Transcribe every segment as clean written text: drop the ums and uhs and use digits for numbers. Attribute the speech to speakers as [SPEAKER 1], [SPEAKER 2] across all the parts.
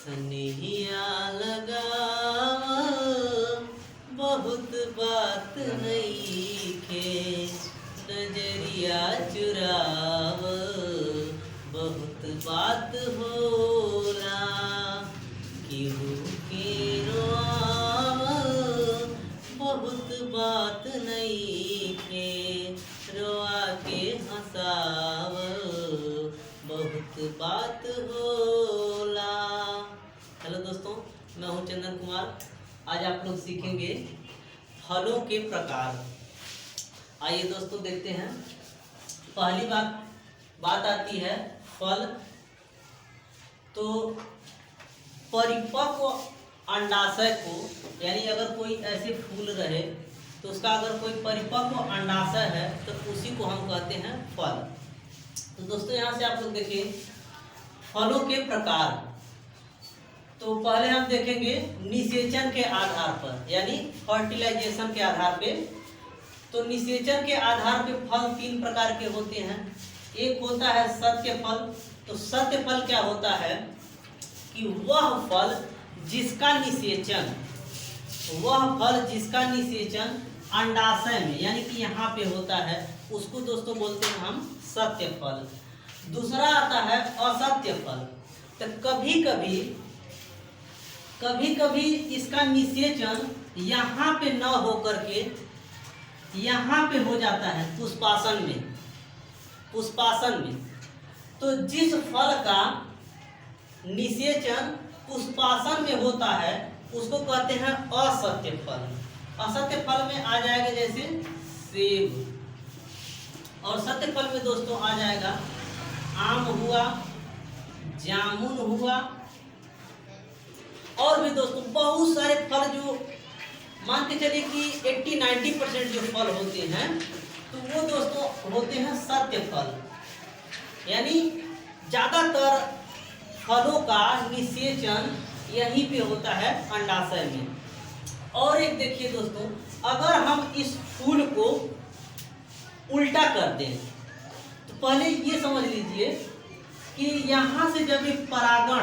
[SPEAKER 1] सनहिया लगाव बहुत बात नईखे, नजरिया चुराव बहुत बात होला। केहू के रोआव बहुत बात नईखे, रोआ के हंसाव बहुत बात होला। हेलो दोस्तों, मैं हूं चंदन कुमार। आज आप लोग सीखेंगे फलों के प्रकार। आइए दोस्तों देखते हैं। पहली बात आती है फल। तो परिपक्व अंडाशय को, यानी अगर कोई ऐसे फूल रहे तो उसका अगर कोई परिपक्व अंडाशय है तो उसी को हम कहते हैं फल। तो दोस्तों यहाँ से आप लोग देखिए फलों के प्रकार। तो पहले हम देखेंगे निषेचन के आधार पर, यानी फर्टिलाइजेशन के आधार पे। तो निषेचन के आधार पे फल तीन प्रकार के होते हैं। एक होता है सत्य फल। तो सत्य फल क्या होता है कि वह फल जिसका निषेचन अंडाशय में, यानी कि यहाँ पे होता है, उसको दोस्तों बोलते हैं हम सत्य फल। दूसरा आता है असत्य फल। तो कभी कभी इसका निषेचन यहाँ पे न होकर के यहाँ पे हो जाता है पुष्पासन में। तो जिस फल का निषेचन पुष्पासन में होता है उसको कहते हैं असत्य फल। असत्य फल में आ जाएगा जैसे सेब, और सत्य फल में दोस्तों आ जाएगा आम हुआ, जामुन हुआ, और भी दोस्तों बहुत सारे फल जो मान के चलिए कि 80-90% जो फल होते हैं तो वो दोस्तों होते हैं सत्य फल। यानी ज़्यादातर फलों का निषेचन यहीं पे होता है अंडाशय में। और एक देखिए दोस्तों, अगर हम इस फूल को उल्टा कर दें तो पहले ये समझ लीजिए कि यहाँ से जब परागण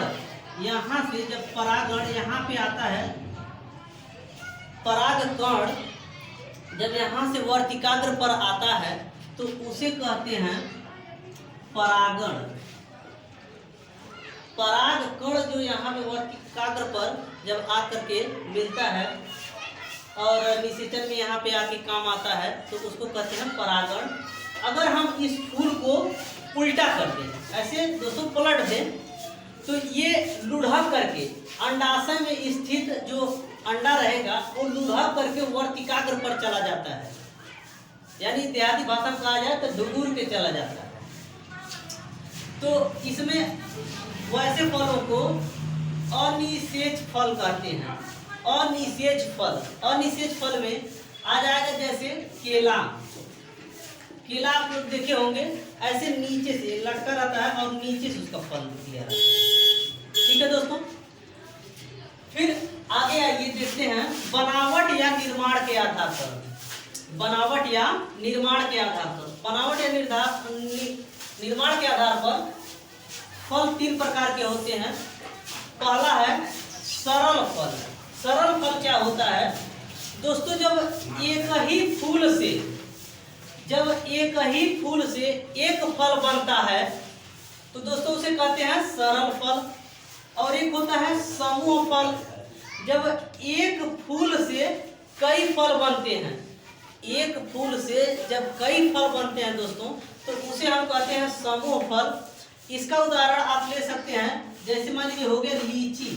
[SPEAKER 1] यहाँ पे आता है, परागकण जब यहाँ से वर्तिकाग्र पर आता है तो उसे कहते हैं परागण। परागकण जो यहाँ पे वर्तिकाग्र पर जब आकर के मिलता है और निषेचन में यहाँ पे आके काम आता है तो उसको कहते हैं परागण। अगर हम इस फूल को उल्टा कर दें, ऐसे दोस्तों पलट दें, तो ये लुढ़क करके अंडाशय में स्थित जो अंडा रहेगा वो लुढ़क करके वर्तिकाग्र पर चला जाता है, यानी देहाती भाषा में कहा जाए तो डुगूर के चला जाता है। तो इसमें वैसे फलों को अनिषेच फल कहते हैं। अनिषेच फल में आ जाएगा जैसे केला आप लोग देखे होंगे, ऐसे नीचे से लटका रहता है और नीचे से उसका फल निकल रहा है। ठीक है दोस्तों, फिर आगे आइए देखते हैं बनावट या निर्माण के आधार पर। बनावट या निर्माण के आधार पर फल तीन प्रकार के होते हैं। पहला है सरल फल। सरल फल क्या होता है दोस्तों, जब एक ही फूल से एक फल बनता है तो दोस्तों उसे कहते हैं सरल फल। और एक होता है समूह फल। जब एक फूल से कई फल बनते हैं, दोस्तों तो उसे हम कहते हैं समूह फल। इसका उदाहरण आप ले सकते हैं, जैसे मान लीजिए हो गया लीची,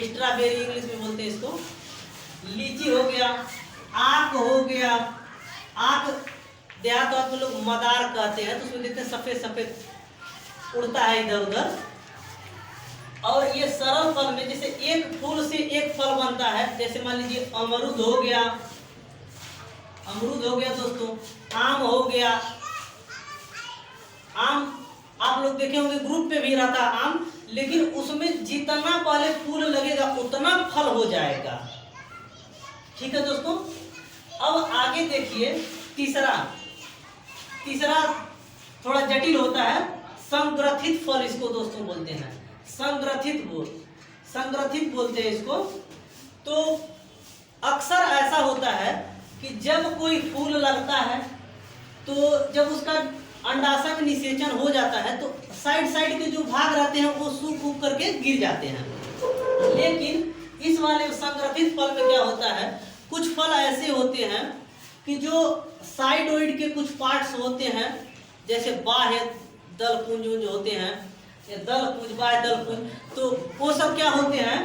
[SPEAKER 1] स्ट्रॉबेरी इंग्लिश में बोलते हैं इसको। लीची हो गया, आक हो गया। आक देहात में लोग मदार कहते हैं, तो उसमें देखते हैं सफेद सफेद उड़ता है इधर उधर। और ये सरल फल में जैसे एक फूल से एक फल बनता है, जैसे मान लीजिए अमरूद हो गया दोस्तों, आम हो गया। आम आप लोग देखे होंगे ग्रुप पे भी रहता है आम, लेकिन उसमें जितना पहले फूल लगेगा उतना फल हो जाएगा। ठीक है दोस्तों, अब आगे देखिए तीसरा थोड़ा जटिल होता है, संग्रथित फल इसको दोस्तों बोलते हैं। संग्रथित बोलते हैं इसको। तो अक्सर ऐसा होता है कि जब कोई फूल लगता है तो जब उसका अंडाशय में निषेचन हो जाता है तो साइड के जो भाग रहते हैं वो सूख करके गिर जाते हैं। लेकिन इस वाले संग्रथित फल में क्या होता है, कुछ फल ऐसे होते हैं कि जो साइडोइड के कुछ पार्ट्स होते हैं, जैसे बाह्य दलपुंज होते हैं, या दलपुंज बाह्य दलपुंज, तो वो सब क्या होते हैं,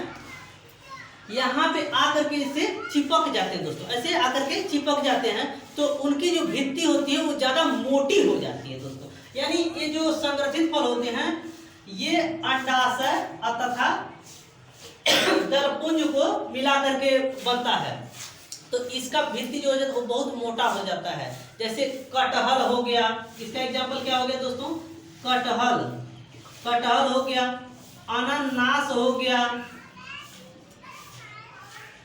[SPEAKER 1] यहाँ पे आकर के इससे चिपक जाते हैं दोस्तों, ऐसे आकर के चिपक जाते हैं। तो उनकी जो भित्ति होती है वो ज्यादा मोटी हो जाती है दोस्तों। यानी ये जो संग्रथित फल होते हैं ये अंडाशय तथा दलपुंज को मिला करके बनता है। तो इसका भित्ति जो है वो बहुत मोटा हो जाता है। जैसे कटहल हो गया, इसका एग्जाम्पल क्या हो गया दोस्तों, कटहल हो गया, अनानास हो गया।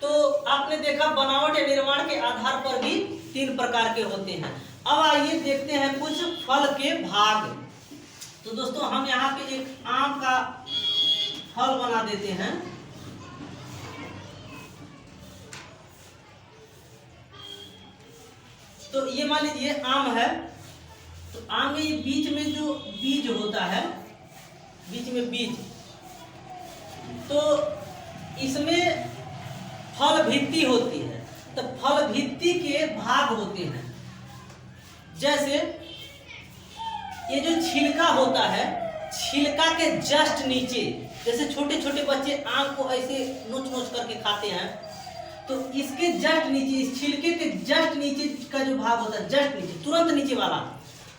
[SPEAKER 1] तो आपने देखा बनावट या निर्माण के आधार पर भी 3 प्रकार के होते हैं। अब आइए देखते हैं कुछ फल के भाग। तो दोस्तों हम यहाँ पे एक आम का फल बना देते हैं। तो ये मान लीजिए आम है, तो आम में ये बीच में जो बीज होता है, बीच में बीज, तो इसमें फल भित्ति होती है। तो फल भित्ति के भाग होते हैं। जैसे ये जो छिलका होता है, छिलका के जस्ट नीचे, जैसे छोटे छोटे बच्चे आम को ऐसे नोच करके खाते हैं, तो इसके जस्ट नीचे, इस छिलके के जस्ट नीचे का जो भाग होता है, जस्ट नीचे, तुरंत नीचे वाला,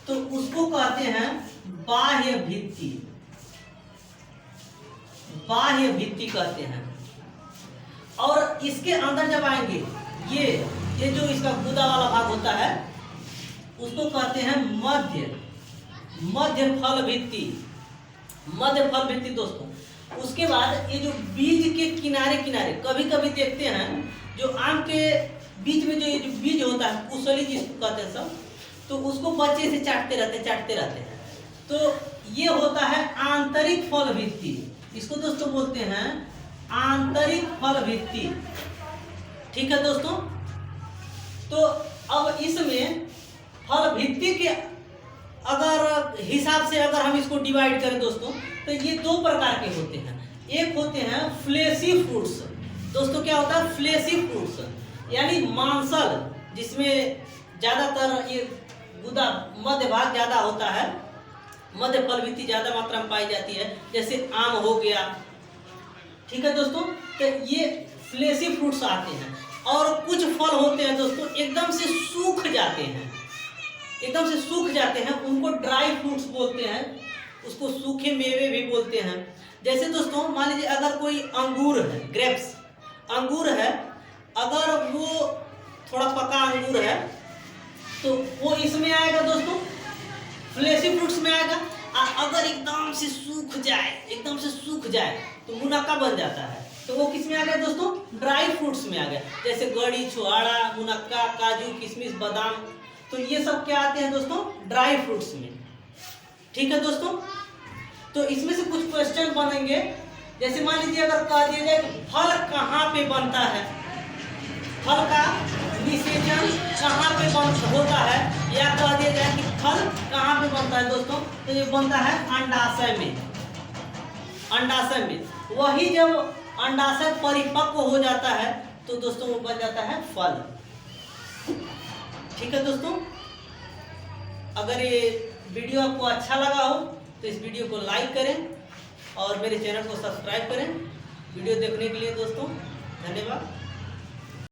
[SPEAKER 1] तो उसको कहते हैं बाह्य भित्ति। बाह्य भित्ति कहते हैं। और इसके अंदर जब आएंगे, ये जो इसका गुदा वाला भाग होता है उसको कहते हैं मध्य फल भित्ति। मध्य फल भित्ति दोस्तों। उसके बाद ये जो बीज के किनारे कभी कभी देखते हैं जो आम के बीच में जो ये जो बीज होता है, कुशली जिसको कहते हैं सब, तो उसको बच्चे से चाटते रहते हैं। तो ये होता है आंतरिक फल भित्ति। इसको दोस्तों बोलते हैं आंतरिक फल भित्ति। ठीक है दोस्तों। तो अब इसमें फल भित्ति के अगर हिसाब से अगर हम इसको डिवाइड करें दोस्तों, तो ये 2 प्रकार के होते हैं। एक होते हैं फ्लेशी फ्रूट्स। दोस्तों क्या होता है फ्लेशी फ्रूट्स, यानी मांसल, जिसमें ज्यादातर ये गुदा मध्य भाग ज्यादा होता है, मध्य फल भित्ति ज्यादा मात्रा में पाई जाती है। जैसे आम हो गया। ठीक है दोस्तों। तो ये फ्लेशी फ्रूट्स आते हैं। और कुछ फल होते हैं दोस्तों एकदम से सूख जाते हैं, उनको ड्राई फ्रूट्स बोलते हैं, उसको सूखे मेवे भी बोलते हैं। जैसे दोस्तों मान लीजिए अगर कोई अंगूर है, ग्रेप्स अंगूर है, अगर वो थोड़ा पका अंगूर है तो वो इसमें आएगा दोस्तों, फ्लेशी फ्रूट्स में आएगा। अगर एकदम से सूख जाए तो मुनक्का बन जाता है, तो वो किस में आ गया दोस्तों, ड्राई फ्रूट्स में आ गया। जैसे गड़ी, छुहाड़ा, मुनक्का, काजू, किशमिश, बादाम, तो ये सब क्या आते हैं दोस्तों, ड्राई फ्रूट्स में। ठीक है दोस्तों। तो इसमें से कुछ क्वेश्चन बनेंगे। जैसे मान लीजिए अगर कह दिया जाए कि फल कहाँ पे बनता है, फल का निषेचन कहाँ पे होता है, या कह दिया जाए कि फल कहाँ पे बनता है दोस्तों, तो ये बनता है अंडाशय में। वही जब अंडाशय परिपक्व हो जाता है तो दोस्तों वो बन जाता है फल। ठीक है दोस्तों। अगर ये वीडियो आपको अच्छा लगा हो तो इस वीडियो को लाइक करें और मेरे चैनल को सब्सक्राइब करें। वीडियो देखने के लिए दोस्तों धन्यवाद।